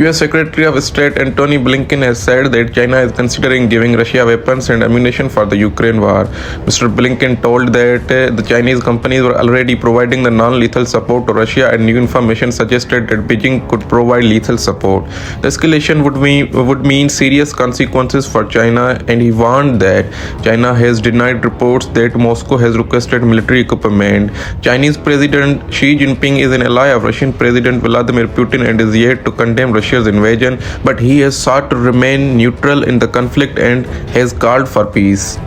US Secretary of State Antony Blinken has said that China is considering giving Russia weapons and ammunition for the Ukraine war. Mr. Blinken told that the Chinese companies were already providing the non-lethal support to Russia, and new information suggested that Beijing could provide lethal support. The escalation would mean serious consequences for China, and he warned that China has denied reports that Moscow has requested military equipment. Chinese President Xi Jining is an ally of Russian President Vladimir Putin and is yet to condemn Russia's invasion, but he has sought to remain neutral in the conflict and has called for peace.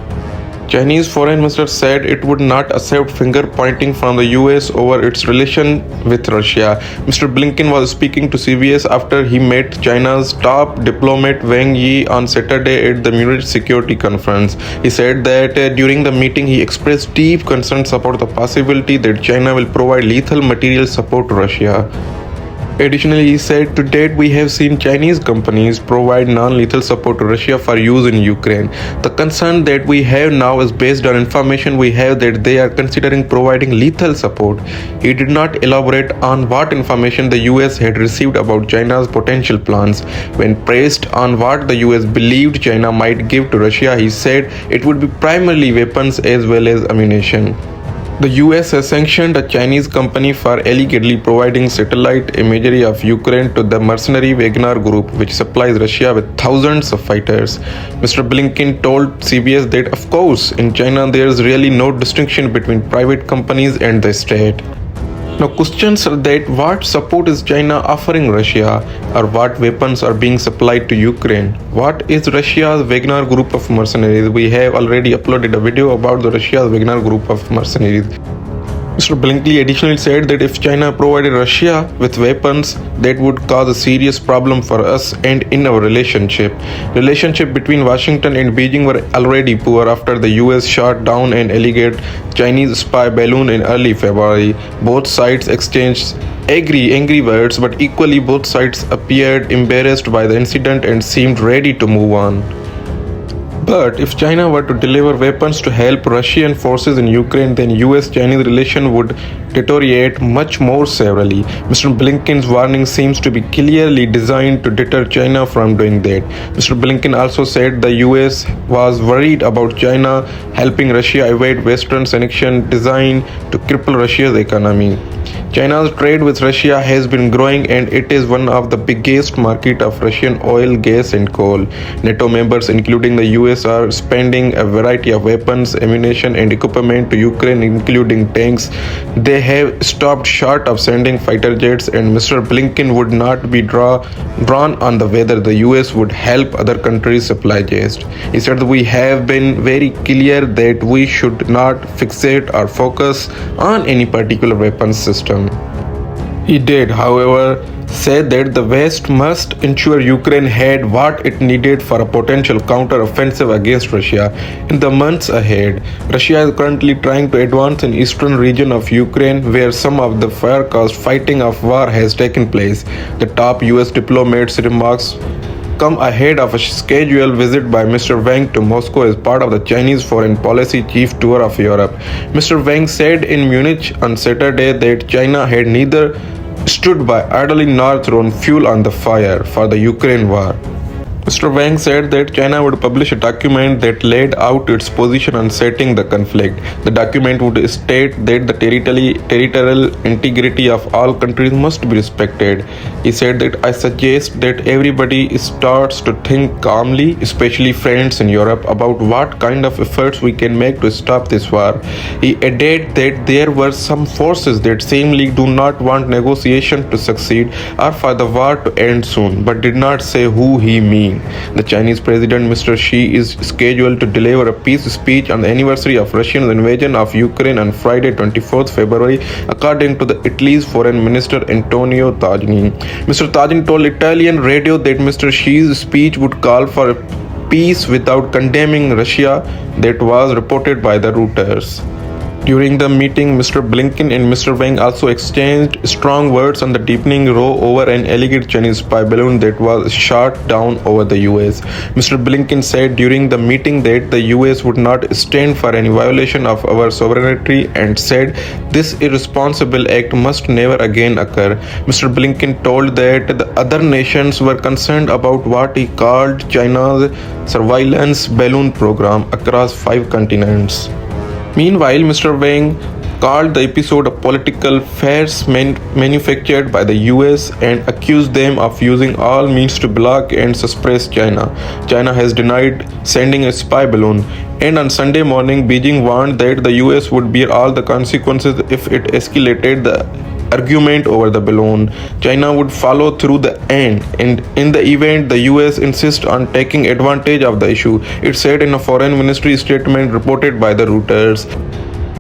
Chinese Foreign Minister said it would not accept finger-pointing from the US over its relation with Russia. Mr. Blinken was speaking to CBS after he met China's top diplomat Wang Yi on Saturday at the Munich Security Conference. He said that during the meeting he expressed deep concerns about the possibility that China will provide lethal material support to Russia. Additionally, he said, to date we have seen Chinese companies provide non-lethal support to Russia for use in Ukraine. The concern that we have now is based on information we have that they are considering providing lethal support. He did not elaborate on what information the US had received about China's potential plans. When pressed on what the US believed China might give to Russia, he said it would be primarily weapons as well as ammunition. The US has sanctioned a Chinese company for allegedly providing satellite imagery of Ukraine to the mercenary Wagner group, which supplies Russia with thousands of fighters. Mr. Blinken told CBS that, of course, in China there is really no distinction between private companies and the state. Now, questions are that what support is China offering Russia, or what weapons are being supplied to Ukraine? What is Russia's Wagner group of mercenaries? We have already uploaded a video about the Russia's Wagner group of mercenaries. Mr. Blinken additionally said that if China provided Russia with weapons, that would cause a serious problem for us and in our relationship. Relationship between Washington and Beijing were already poor after the US shot down an alleged Chinese spy balloon in early February. Both sides exchanged angry words, but equally both sides appeared embarrassed by the incident and seemed ready to move on. But if China were to deliver weapons to help Russian forces in Ukraine, then US-Chinese relation would deteriorate much more severely. Mr. Blinken's warning seems to be clearly designed to deter China from doing that. Mr. Blinken also said the US was worried about China helping Russia evade Western sanctions designed to cripple Russia's economy. China's trade with Russia has been growing, and it is one of the biggest markets of Russian oil, gas and coal. NATO members, including the US, are spending a variety of weapons, ammunition and equipment to Ukraine, including tanks. They have stopped short of sending fighter jets, and Mr. Blinken would not be drawn on the whether the US would help other countries supply jets. He said that we have been very clear that we should not fixate or focus on any particular weapons system. He did, however, say that the West must ensure Ukraine had what it needed for a potential counter-offensive against Russia in the months ahead. Russia is currently trying to advance in eastern region of Ukraine, where some of the forecast fighting of war has taken place. The top US diplomat's remarks come ahead of a scheduled visit by Mr. Wang to Moscow as part of the Chinese foreign policy chief tour of Europe. Mr. Wang said in Munich on Saturday that China had neither stood by idly nor thrown fuel on the fire for the Ukraine war. Mr. Wang said that China would publish a document that laid out its position on setting the conflict. The document would state that the territorial integrity of all countries must be respected. He said that I suggest that everybody starts to think calmly, especially friends in Europe, about what kind of efforts we can make to stop this war. He added that there were some forces that seemingly do not want negotiation to succeed or for the war to end soon, but did not say who he means. The Chinese President Mr. Xi is scheduled to deliver a peace speech on the anniversary of Russia's invasion of Ukraine on Friday, 24th February, according to the Italy's Foreign Minister Antonio Tajani. Mr. Tajani told Italian radio that Mr. Xi's speech would call for peace without condemning Russia, that was reported by the Reuters. During the meeting, Mr. Blinken and Mr. Wang also exchanged strong words on the deepening row over an alleged Chinese spy balloon that was shot down over the US. Mr. Blinken said during the meeting that the US would not stand for any violation of our sovereignty and said this irresponsible act must never again occur. Mr. Blinken told that the other nations were concerned about what he called China's surveillance balloon program across 5 continents. Meanwhile, Mr. Wang called the episode a political farce manufactured by the US and accused them of using all means to block and suppress China. China has denied sending a spy balloon, and on Sunday morning, Beijing warned that the US would bear all the consequences if it escalated the argument over the balloon. China would follow through the end, and in the event the US insists on taking advantage of the issue, it said in a foreign ministry statement reported by the Reuters.